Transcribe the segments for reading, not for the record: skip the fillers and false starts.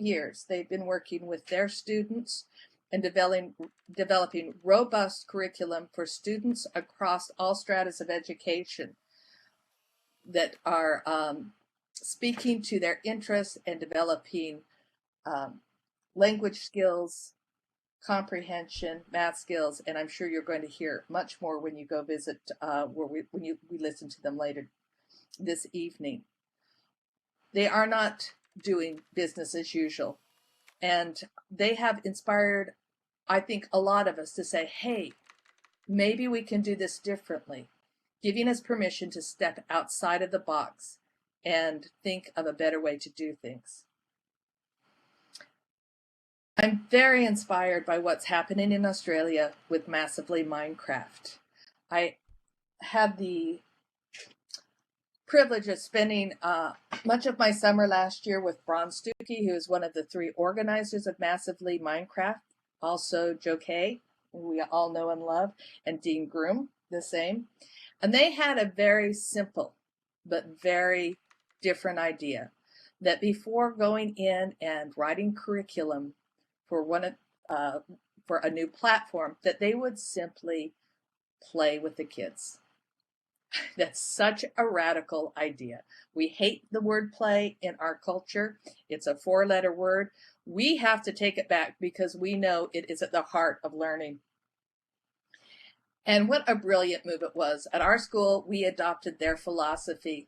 years, they've been working with their students and developing robust curriculum for students across all stratas of education that are speaking to their interests and developing language skills, comprehension, math skills, and I'm sure you're going to hear much more when you go visit, when we listen to them later this evening. They are not doing business as usual, and they have inspired, I think, a lot of us to say, hey, maybe we can do this differently, giving us permission to step outside of the box and think of a better way to do things. I'm very inspired by what's happening in Australia with Massively Minecraft. I had the privilege of spending much of my summer last year with Bron Stuckey, who is one of the 3 organizers of Massively Minecraft, also Joe Kay, who we all know and love, and Dean Groom, the same. And they had a very simple but very different idea that before going in and writing curriculum for for a new platform, that they would simply play with the kids. That's such a radical idea. We hate the word play in our culture. It's a 4-letter word. We have to take it back because we know it is at the heart of learning. And what a brilliant move it was. At our school, we adopted their philosophy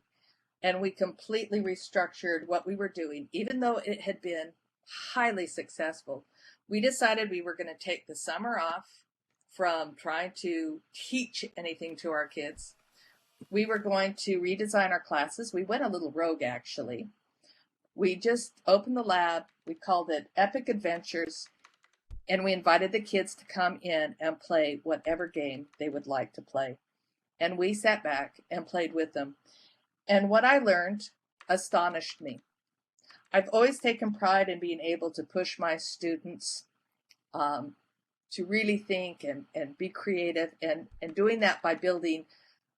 and we completely restructured what we were doing. Even though it had been highly successful, we decided we were going to take the summer off from trying to teach anything to our kids. We were going to redesign our classes. We went a little rogue, actually. We just opened the lab. We called it Epic Adventures, and we invited the kids to come in and play whatever game they would like to play. And we sat back and played with them. And what I learned astonished me. I've always taken pride in being able to push my students to really think and be creative, and doing that by building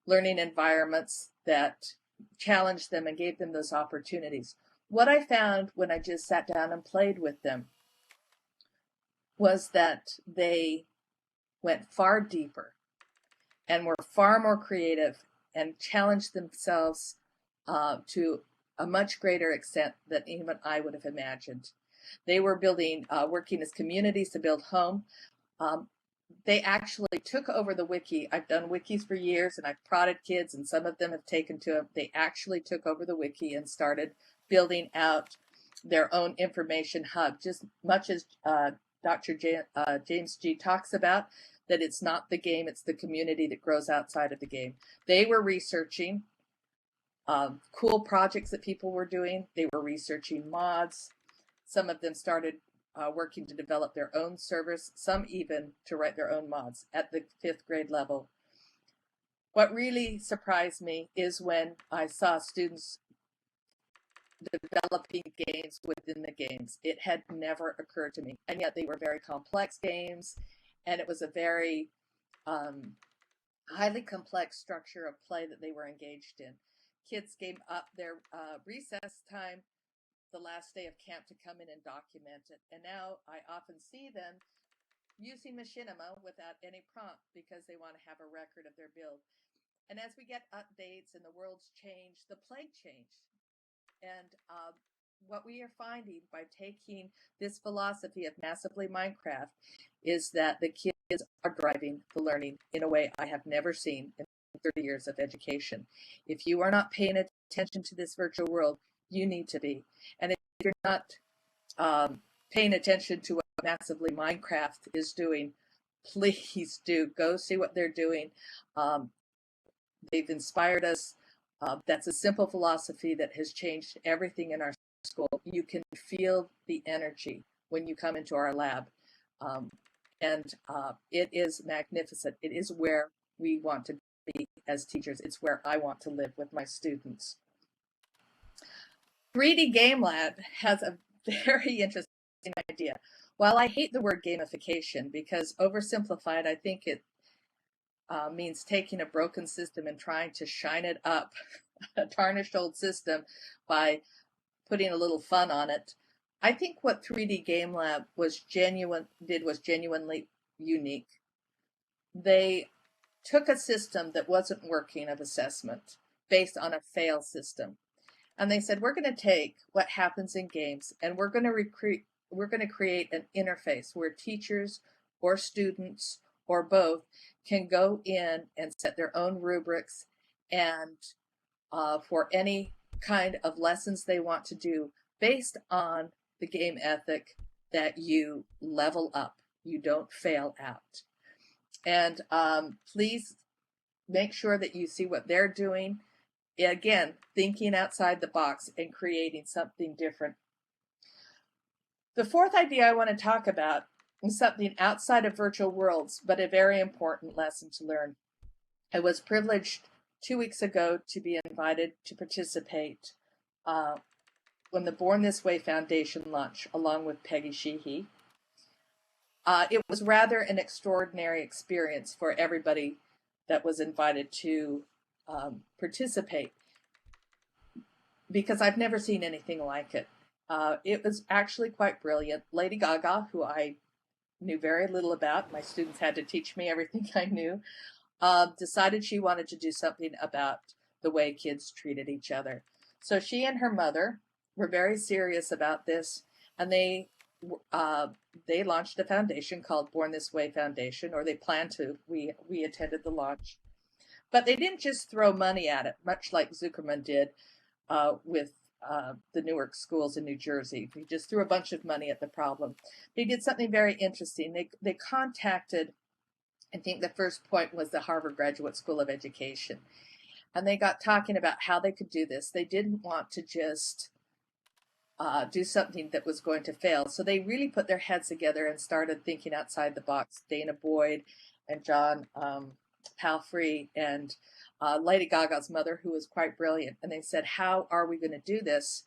learning environments that challenged them and gave them those opportunities. What I found when I just sat down and played with them was that they went far deeper and were far more creative and challenged themselves to a much greater extent than even I would have imagined. They were building, working as communities to build home. They actually took over the wiki. I've done wikis for years and I've prodded kids, and some of them have taken to them. They actually took over the wiki and started building out their own information hub, just much as Dr. James G. talks about, that it's not the game, it's the community that grows outside of the game. They were researching cool projects that people were doing. They were researching mods. Some of them started working to develop their own servers, some even to write their own mods at the 5th grade level. What really surprised me is when I saw students developing games within the games. It had never occurred to me, and yet they were very complex games, and it was a very highly complex structure of play that they were engaged in. Kids gave up their recess time the last day of camp to come in and document it. And now I often see them using machinima without any prompt because they want to have a record of their build. And as we get updates and the world's changed, the play changed. And what we are finding by taking this philosophy of Massively Minecraft is that the kids are driving the learning in a way I have never seen in 30 years of education. If you are not paying attention to this virtual world, you need to be. And if you're not paying attention to what Massively Minecraft is doing, please do go see what they're doing. They've inspired us. That's a simple philosophy that has changed everything in our school. You can feel the energy when you come into our lab. And it is magnificent. It is where we want to be as teachers. It's where I want to live with my students. 3D Game Lab has a very interesting idea. While I hate the word gamification because oversimplified, I think it means taking a broken system and trying to shine it up, a tarnished old system, by putting a little fun on it. I think what 3D Game Lab was genuinely unique. They took a system that wasn't working of assessment based on a fail system. And they said, we're going to take what happens in games and we're going to create an interface where teachers or students or both can go in and set their own rubrics and for any kind of lessons they want to do based on the game ethic that you level up. You don't fail out. And please make sure that you see what they're doing. Again, thinking outside the box and creating something different. The fourth idea I want to talk about is something outside of virtual worlds, but a very important lesson to learn. I was privileged 2 weeks ago to be invited to participate when the Born This Way Foundation launched, along with Peggy Sheehy. It was rather an extraordinary experience for everybody that was invited to participate, because I've never seen anything like it. It was actually quite brilliant. Lady Gaga, who I knew very little about, my students had to teach me everything I knew, decided she wanted to do something about the way kids treated each other. So she and her mother were very serious about this, and they launched a foundation called Born This Way Foundation, or they planned to. We attended the launch. But they didn't just throw money at it, much like Zuckerman did with the Newark schools in New Jersey. He just threw a bunch of money at the problem. They did something very interesting. They contacted, I think the first point was the Harvard Graduate School of Education. And they got talking about how they could do this. They didn't want to just do something that was going to fail. So they really put their heads together and started thinking outside the box. Dana Boyd and John Palfrey and Lady Gaga's mother, who was quite brilliant. And they said, how are we going to do this?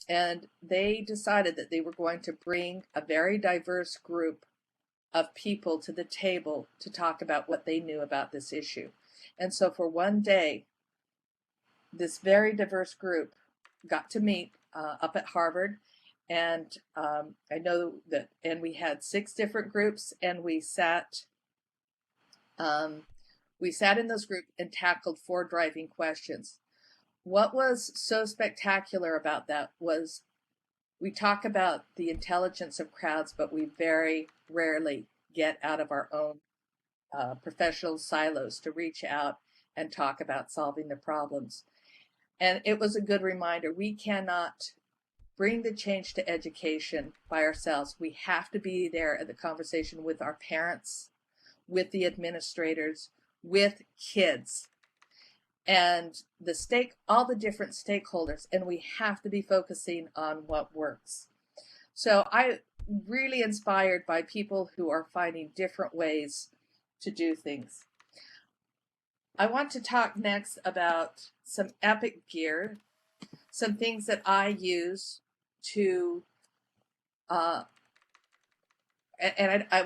And they decided that they were going to bring a very diverse group of people to the table to talk about what they knew about this issue. And so for one day, this very diverse group got to meet up at Harvard. And I know that, and we had 6 different groups, and we sat in those groups and tackled 4 driving questions. What was so spectacular about that was we talk about the intelligence of crowds, but we very rarely get out of our own professional silos to reach out and talk about solving the problems. And it was a good reminder. We cannot bring the change to education by ourselves. We have to be there at the conversation with our parents, with the administrators, with kids, and all the different stakeholders, and we have to be focusing on what works. So I really inspired by people who are finding different ways to do things. I want to talk next about some epic gear, some things that I use to when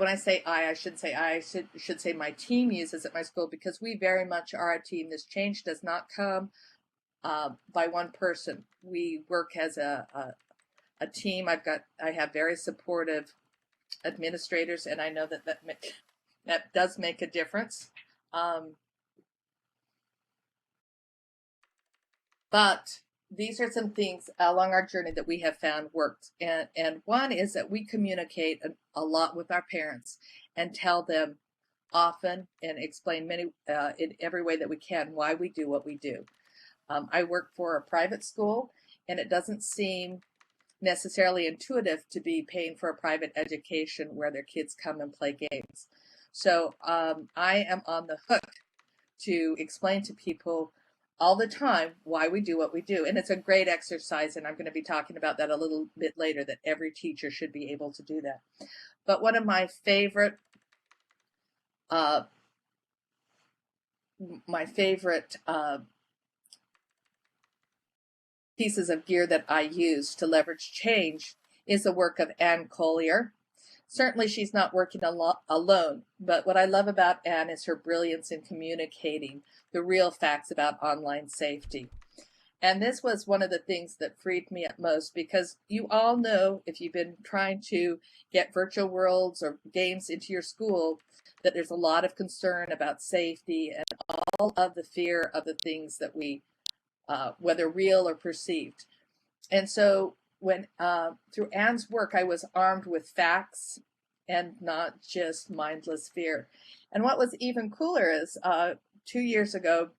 I say I should say I should say my team uses at my school, because we very much are a team. This change does not come by one person. We work as a team. I have very supportive administrators, and I know that does make a difference. But these are some things along our journey that we have found worked. And one is that we communicate a lot with our parents and tell them often and explain in every way that we can why we do what we do. I work for a private school, and it doesn't seem necessarily intuitive to be paying for a private education where their kids come and play games. So I am on the hook to explain to people all the time why we do what we do. And it's a great exercise, and I'm going to be talking about that a little bit later, that every teacher should be able to do that. But one of my favorite pieces of gear that I use to leverage change is the work of Ann Collier. Certainly she's not working alone, but what I love about Ann is her brilliance in communicating the real facts about online safety. And this was one of the things that freed me up most, because you all know, if you've been trying to get virtual worlds or games into your school, that there's a lot of concern about safety and all of the fear of the things that we, whether real or perceived. And so when through Anne's work, I was armed with facts and not just mindless fear. And what was even cooler is 2 years ago,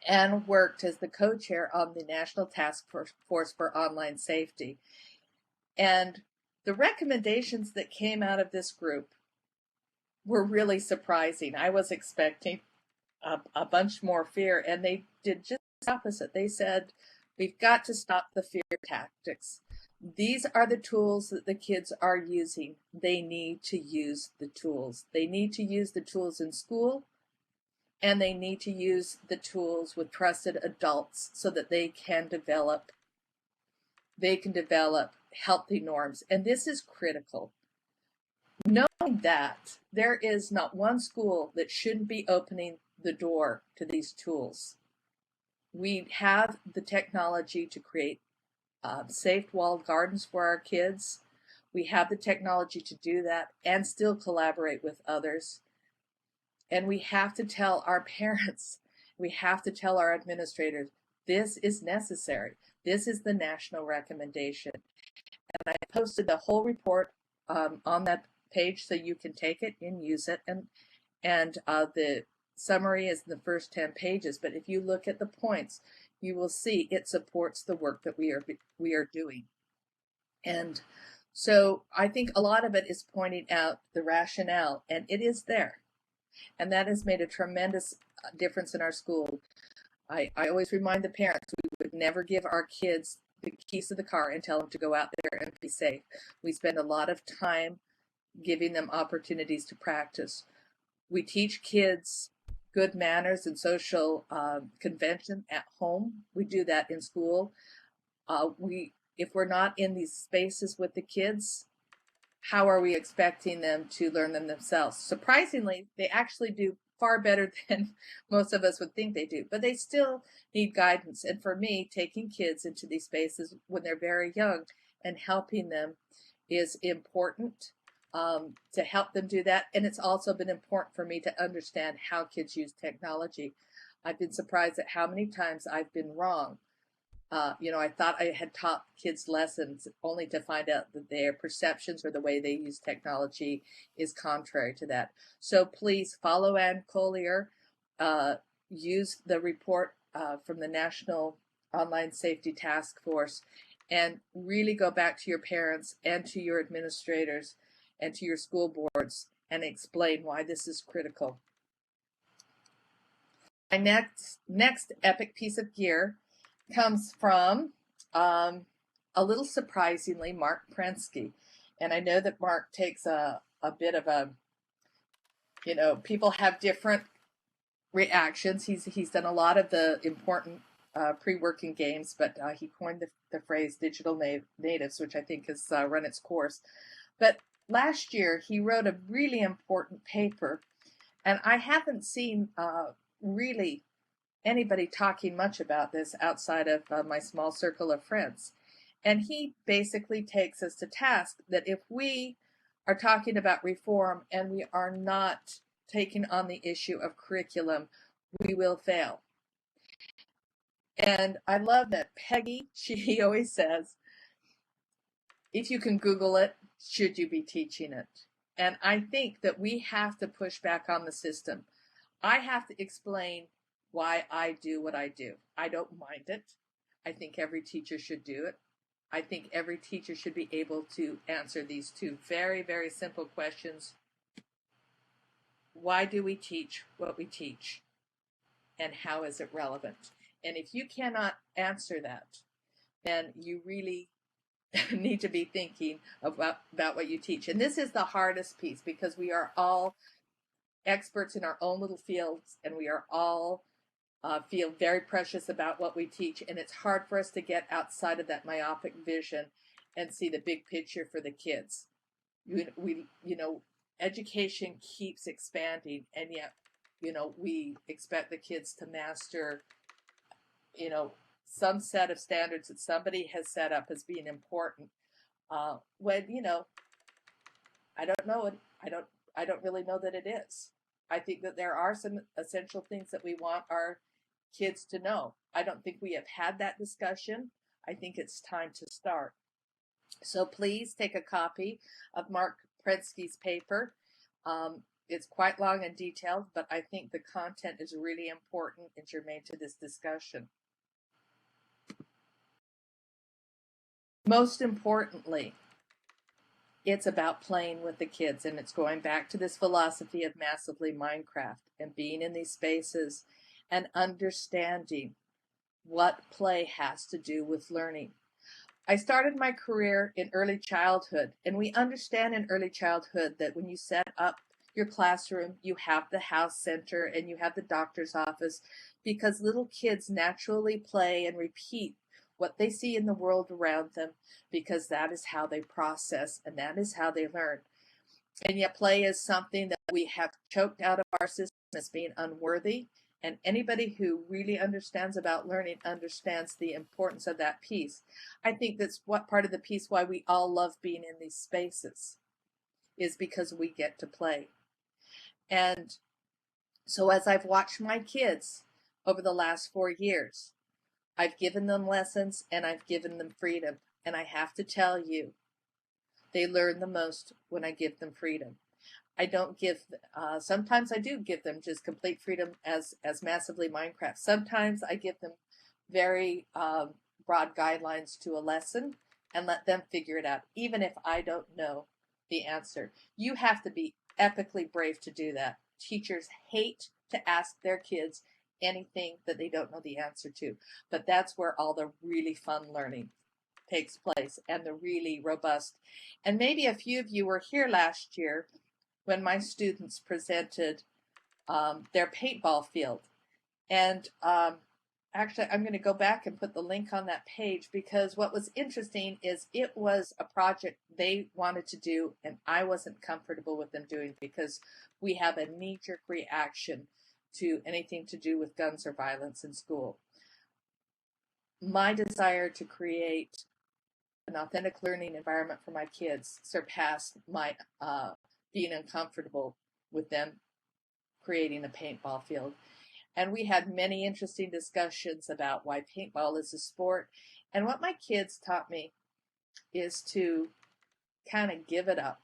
Anne worked as the co-chair on the National Task Force for Online Safety. And the recommendations that came out of this group were really surprising. I was expecting a bunch more fear, and they did just the opposite. They said, we've got to stop the fear tactics. These are the tools that the kids are using. They need to use the tools. They need to use the tools in school, and they need to use the tools with trusted adults so that they can develop healthy norms. And this is critical. Knowing that there is not one school that shouldn't be opening the door to these tools. We have the technology to create safe walled gardens for our kids. We have the technology to do that and still collaborate with others. And we have to tell our parents, we have to tell our administrators, this is necessary. This is the national recommendation. And I posted the whole report on that page so you can take it and use it. And the summary is in the first 10 pages. But if you look at the points, you will see it supports the work that we are doing. And so I think a lot of it is pointing out the rationale, and it is there. And that has made a tremendous difference in our school. I always remind the parents, we would never give our kids the keys to the car and tell them to go out there and be safe. We spend a lot of time giving them opportunities to practice. We teach kids good manners and social convention at home. We do that in school. If we're not in these spaces with the kids, how are we expecting them to learn them themselves? Surprisingly, they actually do far better than most of us would think they do, but they still need guidance. And for me, taking kids into these spaces when they're very young and helping them is important to help them do that. And it's also been important for me to understand how kids use technology. I've been surprised at how many times I've been wrong. I thought I had taught kids lessons only to find out that their perceptions or the way they use technology is contrary to that. So please follow Anne Collier, use the report from the National Online Safety Task Force, and really go back to your parents and to your administrators and to your school boards and explain why this is critical. My next epic piece of gear comes from, a little surprisingly, Mark Prensky. And I know that Mark takes a bit of a, people have different reactions. He's done a lot of the important pre-working games, but he coined the phrase digital natives, which I think has run its course. But last year, he wrote a really important paper, and I haven't seen really anybody talking much about this outside of my small circle of friends. And he basically takes us to task that if we are talking about reform and we are not taking on the issue of curriculum, we will fail. And I love that Peggy, she always says, if you can Google it, should you be teaching it? And I think that we have to push back on the system. I have to explain why I do what I do. I don't mind it. I think every teacher should do it. I think every teacher should be able to answer these two very, very simple questions. Why do we teach what we teach? And how is it relevant? And if you cannot answer that, then you really need to be thinking about what you teach. And this is the hardest piece, because we are all experts in our own little fields, and we are all feel very precious about what we teach, and it's hard for us to get outside of that myopic vision and see the big picture for the kids. Education keeps expanding, and yet, we expect the kids to master, some set of standards that somebody has set up as being important. When, you know, I don't know it. I don't really know that it is. I think that there are some essential things that we want our kids to know. I don't think we have had that discussion. I think it's time to start. So please take a copy of Mark Prensky's paper. It's quite long and detailed, but I think the content is really important and germane to this discussion. Most importantly, it's about playing with the kids, and it's going back to this philosophy of massively Minecraft and being in these spaces and understanding what play has to do with learning. I started my career in early childhood, and we understand in early childhood that when you set up your classroom, you have the house center and you have the doctor's office, because little kids naturally play and repeat what they see in the world around them, because that is how they process and that is how they learn. And yet play is something that we have choked out of our system as being unworthy. And anybody who really understands about learning understands the importance of that piece. I think that's what part of the piece why we all love being in these spaces, is because we get to play. And so as I've watched my kids over the last 4 years, I've given them lessons and I've given them freedom. And I have to tell you, they learn the most when I give them freedom. I don't give, sometimes I do give them just complete freedom as massively Minecraft. Sometimes I give them very broad guidelines to a lesson and let them figure it out, even if I don't know the answer. You have to be epically brave to do that. Teachers hate to ask their kids anything that they don't know the answer to, but that's where all the really fun learning takes place and the really robust. And maybe a few of you were here last year when my students presented their paintball field. And actually, I'm going to go back and put the link on that page, because what was interesting is it was a project they wanted to do, and I wasn't comfortable with them doing, because we have a knee-jerk reaction to anything to do with guns or violence in school. My desire to create an authentic learning environment for my kids surpassed my being uncomfortable with them creating a paintball field. And we had many interesting discussions about why paintball is a sport. And what my kids taught me is to kind of give it up.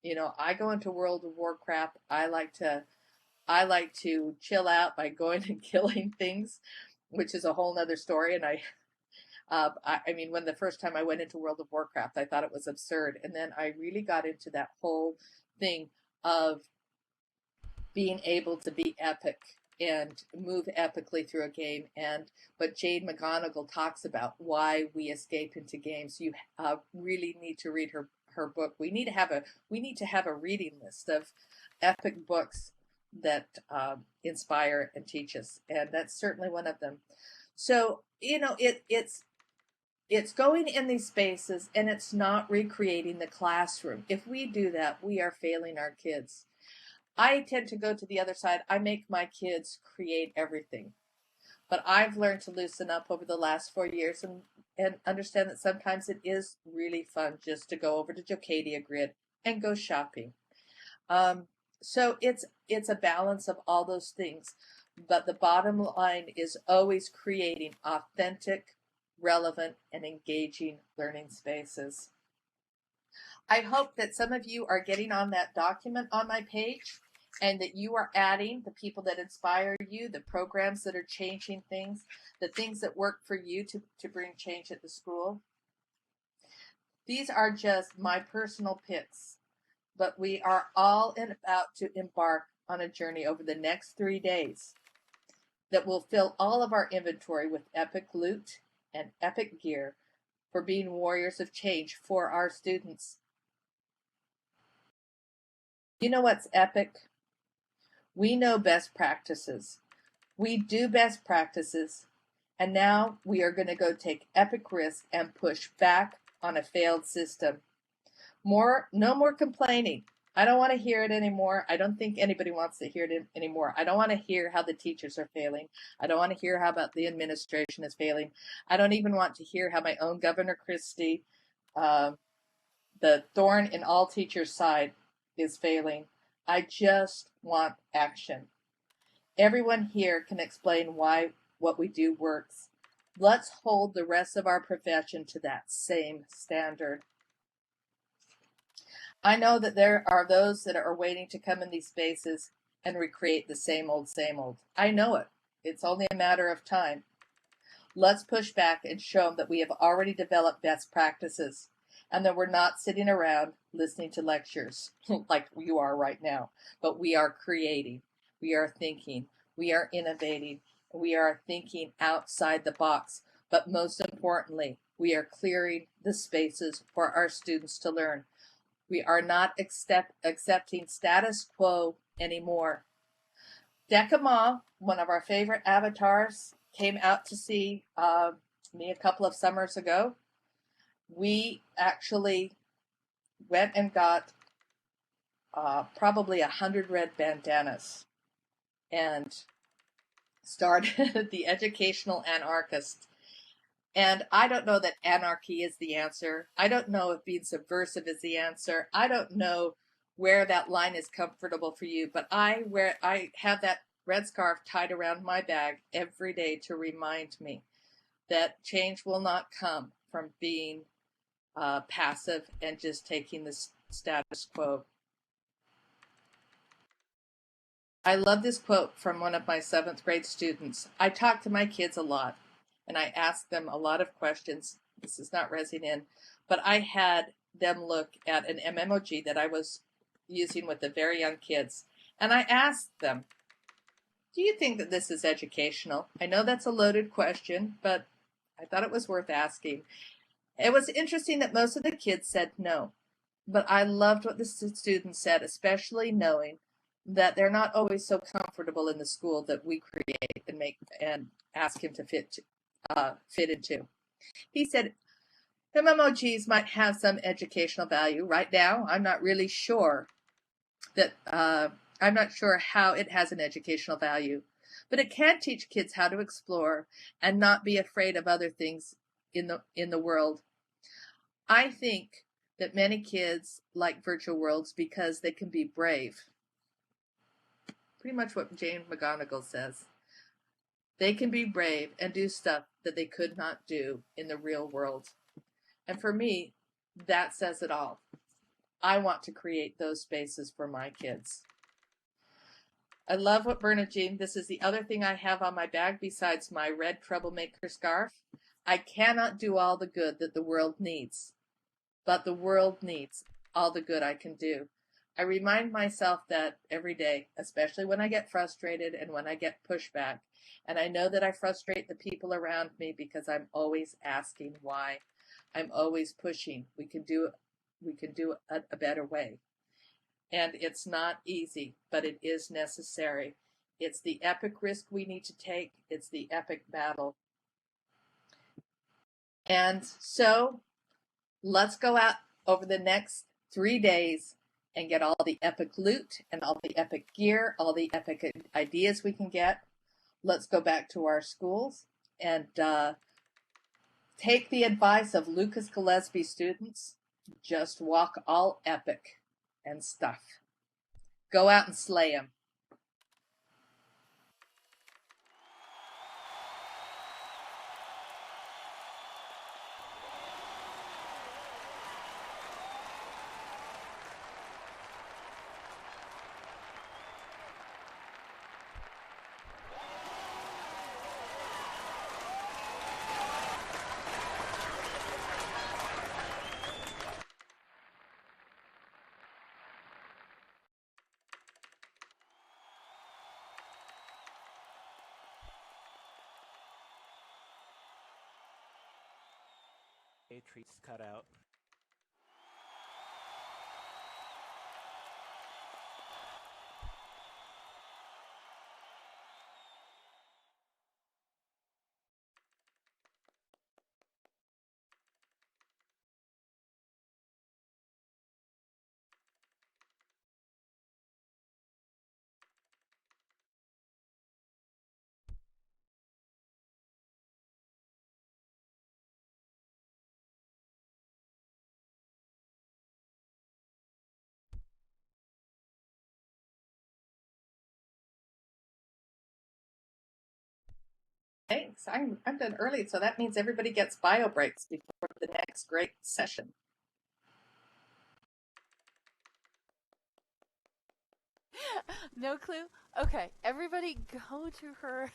You know, I go into World of Warcraft. I like to chill out by going and killing things, which is a whole nother story. And I mean, when the first time I went into World of Warcraft, I thought it was absurd. And then I really got into that whole thing of being able to be epic and move epically through a game. And what Jade McGonigal talks about, why we escape into games. You really need to read her book. We need to have a reading list of epic books that inspire and teach us, and that's certainly one of them. So, you know, it's going in these spaces, and it's not recreating the classroom. If we do that, we are failing our kids. I tend to go to the other side. I make my kids create everything. But I've learned to loosen up over the last 4 years and understand that sometimes it is really fun just to go over to Jocadia Grid and go shopping. So it's a balance of all those things. But the bottom line is always creating authentic, relevant, and engaging learning spaces. I hope that some of you are getting on that document on my page, and that you are adding the people that inspire you, the programs that are changing things, the things that work for you to bring change at the school. These are just my personal picks, but we are all about to embark on a journey over the next 3 days that will fill all of our inventory with epic loot and epic gear for being warriors of change for our students. You know what's epic? We know best practices. We do best practices. And now we are going to go take epic risks and push back on a failed system. No more complaining. I don't want to hear it anymore. I don't think anybody wants to hear it anymore. I don't want to hear how the teachers are failing. I don't want to hear how about the administration is failing. I don't even want to hear how my own Governor Christie, uh, the thorn in all teachers' side, is failing. I just want action. Everyone here can explain why what we do works. Let's hold the rest of our profession to that same standard. I know that there are those that are waiting to come in these spaces and recreate the same old, same old. I know it. It's only a matter of time. Let's push back and show them that we have already developed best practices and that we're not sitting around listening to lectures like you are right now, but we are creating, we are thinking, we are innovating, we are thinking outside the box, but most importantly, we are clearing the spaces for our students to learn. We are not accepting status quo anymore. Decima, one of our favorite avatars, came out to see me a couple of summers ago. We actually went and got probably 100 red bandanas and started the educational anarchist. And I don't know that anarchy is the answer. I don't know if being subversive is the answer. I don't know where that line is comfortable for you, but I have that red scarf tied around my bag every day to remind me that change will not come from being passive and just taking the status quo. I love this quote from one of my 7th grade students. I talk to my kids a lot and I ask them a lot of questions. This is not resing in, but I had them look at an MMOG that I was using with the very young kids. And I asked them, do you think that this is educational? I know that's a loaded question, but I thought it was worth asking. It was interesting that most of the kids said no, but I loved what the students said, especially knowing that they're not always so comfortable in the school that we create and make and ask him to fit into. He said, MMOGs might have some educational value. Right now, I'm not really sure that I'm not sure how it has an educational value, but it can teach kids how to explore and not be afraid of other things in the world. I think that many kids like virtual worlds because they can be brave. Pretty much what Jane McGonigal says. They can be brave and do stuff that they could not do in the real world. And for me, that says it all. I want to create those spaces for my kids. I love what Bernadine, this is the other thing I have on my bag besides my red troublemaker scarf. I cannot do all the good that the world needs, but the world needs all the good I can do. I remind myself that every day, especially when I get frustrated and when I get pushback. And I know that I frustrate the people around me because I'm always asking why. I'm always pushing. We can do a better way. And it's not easy, but it is necessary. It's the epic risk we need to take. It's the epic battle. And so let's go out over the next 3 days and get all the epic loot and all the epic gear, all the epic ideas we can get. Let's go back to our schools and take the advice of Lucas Gillespie students. Just walk all epic and stuff. Go out and slay them. Treats cut out. Thanks. I'm done early, so that means everybody gets bio breaks before the next great session. Knowclue. Okay, everybody go to her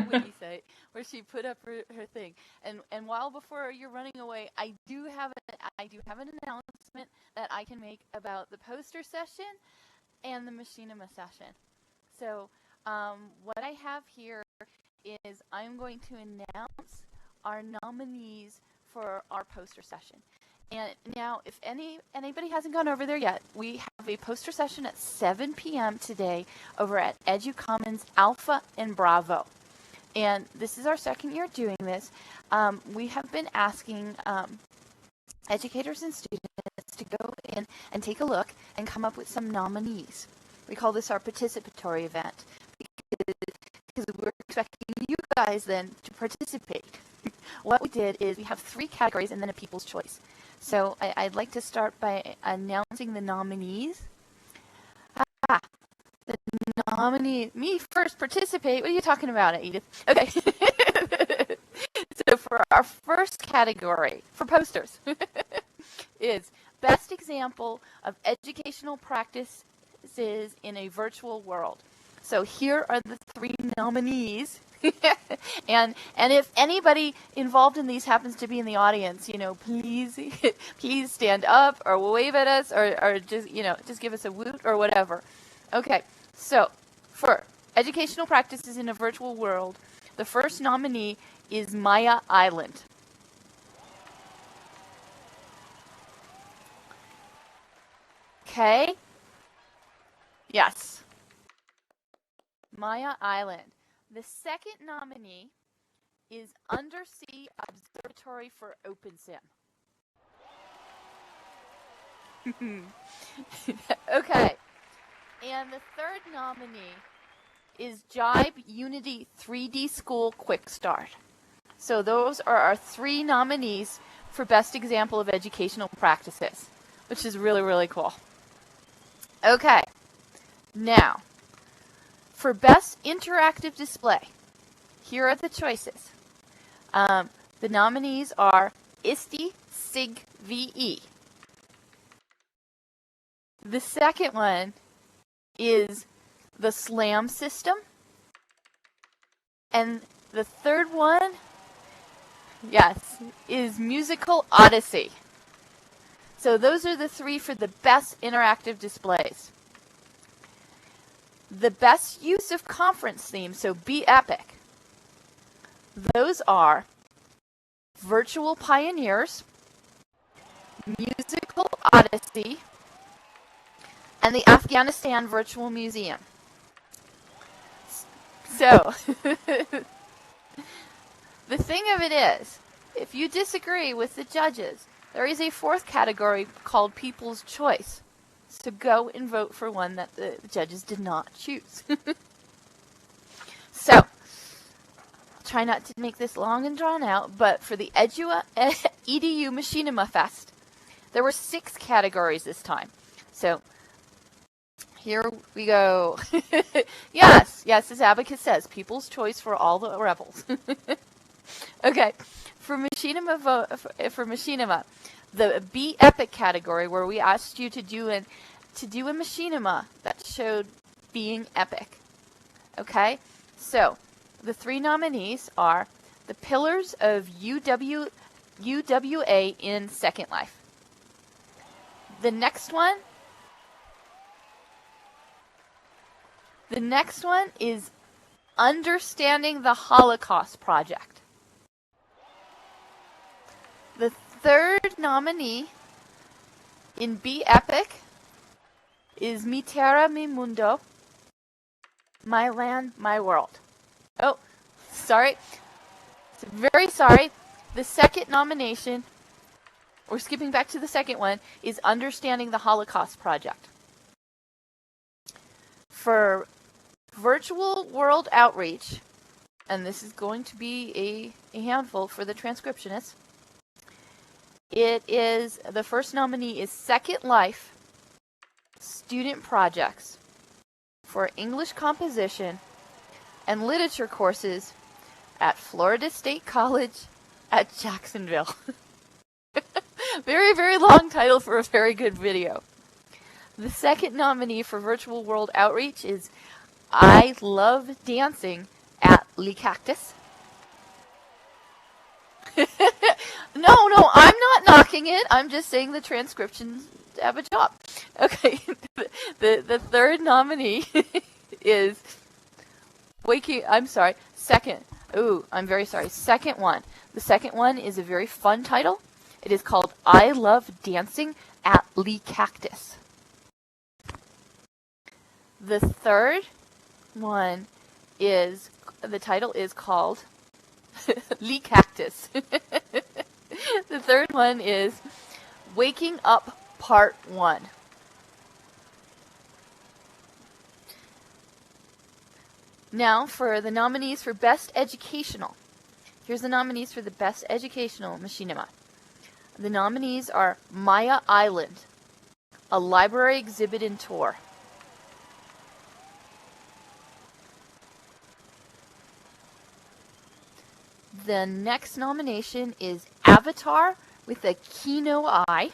wiki site where she put up her thing. And while before you're running away, I do have an announcement that I can make about the poster session and the machinima session. So what I have here is I'm going to announce our nominees for our poster session. And now, if anybody hasn't gone over there yet, we have a poster session at 7 p.m. today over at EduCommons Alpha and Bravo. And this is our second year doing this. We have been asking educators and students to go in and take a look and come up with some nominees. We call this our participatory event because we're expecting you guys then to participate. What we did is we have 3 categories and then a people's choice. So I'd like to start by announcing the nominees. The nominee, me first participate. What are you talking about, Edith? Okay. So for our first category for posters is best example of educational practices in a virtual world. So here are the 3 nominees. and if anybody involved in these happens to be in the audience, please stand up or wave at us or just give us a woot or whatever. Okay, so for educational practices in a virtual world, the first nominee is Maya Island. Okay? Yes. Maya Island. The second nominee is Undersea Observatory for OpenSim. Okay. And the third nominee is Jibe Unity 3D School Quick Start. So those are our 3 nominees for Best Example of Educational Practices, which is really, really cool. Okay. Now, for Best Interactive Display, here are the choices. The nominees are ISTE SIG VE. The second one is the SLAM system. And the third one, yes, is Musical Odyssey. So those are the 3 for the best interactive displays. The best use of conference themes, so Be Epic. Those are Virtual Pioneers, Musical Odyssey, and the Afghanistan Virtual Museum. So, the thing of it is, if you disagree with the judges, there is a 4th category called People's Choice. So go and vote for one that the judges did not choose. So, I'll try not to make this long and drawn out, but for the EDU Machinima Fest, there were 6 categories this time. So, here we go. Yes, as Abacus says, people's choice for all the rebels. Okay, for Machinima, the Be Epic category, where we asked you to do a machinima that showed being epic. Okay, so the 3 nominees are the Pillars of UWA in Second Life. The next one is Understanding the Holocaust Project. The third nominee in Be Epic is Mi Terra Mi Mundo, My Land, My World. Oh, sorry. Very sorry. The second nomination, we're skipping back to the second one, is Understanding the Holocaust Project. For virtual world outreach, and this is going to be a handful for the transcriptionists, it is, the first nominee is Second Life Student Projects for English Composition and Literature courses at Florida State College at Jacksonville. Very, very long title for a very good video. The second nominee for Virtual World Outreach is I Love Dancing at Lee Cactus. No, I'm not knocking it. I'm just saying the transcriptions have a job. Okay, the third nominee is second. Ooh, I'm very sorry. Second one. The second one is a very fun title. It is called I Love Dancing at Lee Cactus. The third one is, the title is called Lee Cactus. The third one is Waking Up Part 1. Now for the nominees for Best Educational. Here's the nominees for the Best Educational Machinima. The nominees are Maya Island, a library exhibit and tour. The next nomination is Avatar with a Keynote eye.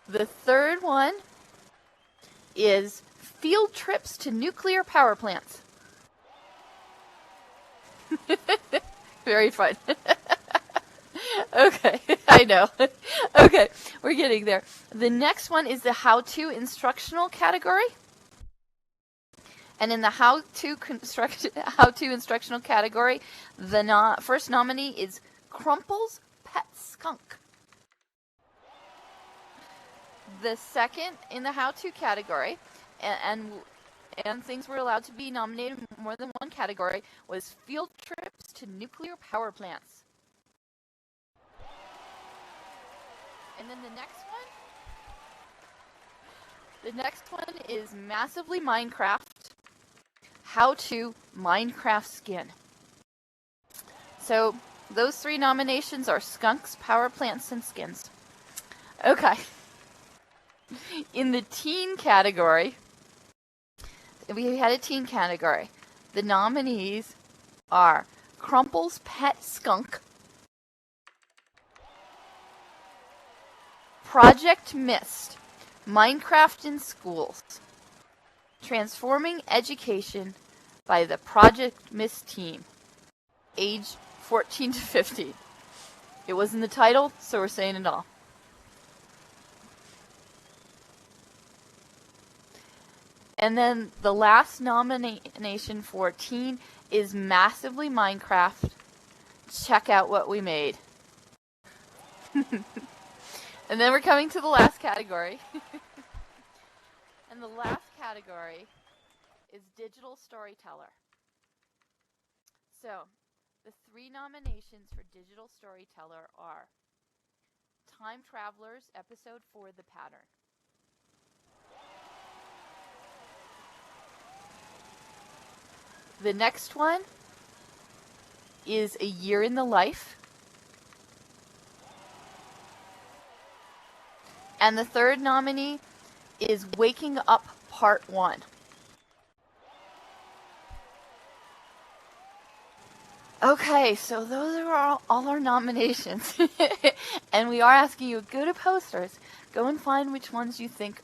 The third one is Field Trips to Nuclear Power Plants. Very fun. Okay, I know. Okay, we're getting there. The next one is the How-To Instructional category. And in the how-to instructional category, the first nominee is Crumple's Pet Skunk. The second in the how-to category, and things were allowed to be nominated in more than one category, was Field Trips to Nuclear Power Plants. And then the next one is Massively Minecraft. How to Minecraft Skin. So those three nominations are skunks, power plants, and skins. Okay. In the teen category, we had a teen category. The nominees are Crumple's Pet Skunk, Project Mist, Minecraft in Schools, Transforming Education by the Project Mist team, age 14 to 15. It was in the title, so we're saying it all. And then the last nomination for teen is Massively Minecraft. Check out what we made. And then we're coming to the last category. And the last category is Digital Storyteller. So, the three nominations for Digital Storyteller are Time Travelers, Episode 4, The Pattern. The next one is A Year in the Life. And the third nominee is Waking Up Part 1. Okay, so those are all our nominations. And we are asking you, go to posters. Go and find which ones you think,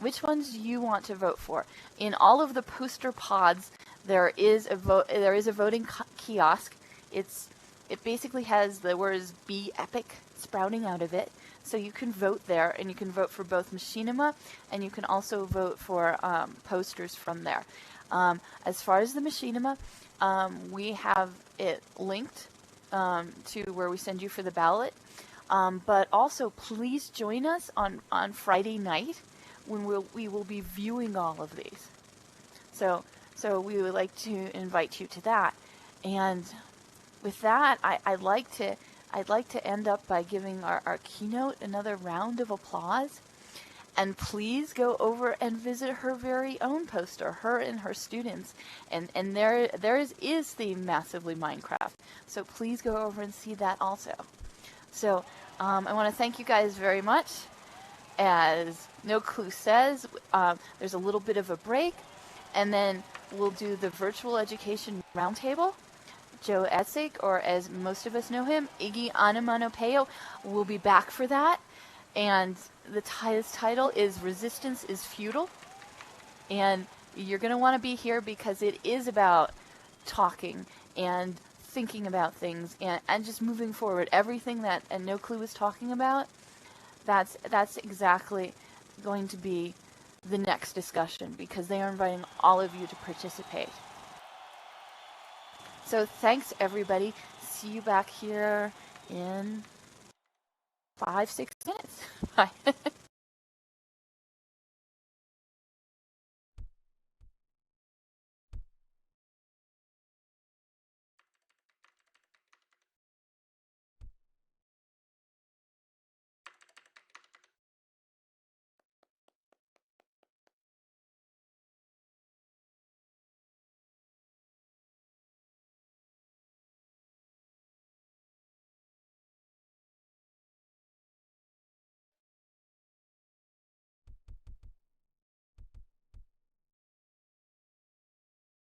which ones you want to vote for. In all of the poster pods, there is a voting kiosk. It basically has the words "Be Epic" sprouting out of it. So you can vote there, and you can vote for both Machinima, and you can also vote for posters from there. As far as the Machinima, we have it linked to where we send you for the ballot. But also, please join us on Friday night when we will be viewing all of these. So we would like to invite you to that. And with that, I'd like to end up by giving our keynote another round of applause. And please go over and visit her very own poster, her and her students. And there is the Massively Minecraft. So please go over and see that also. So I want to thank you guys very much. as Knowclue says, there's a little bit of a break, and then we'll do the virtual education roundtable. Joe Etzig, or as most of us know him, Iggy Onomatopoeia, will be back for that. And his title is Resistance is Futile. And you're going to want to be here because it is about talking and thinking about things and just moving forward. Everything that Knowclue was talking about, that's exactly going to be the next discussion because they are inviting all of you to participate. So thanks, everybody. See you back here in 5-6 minutes. Bye.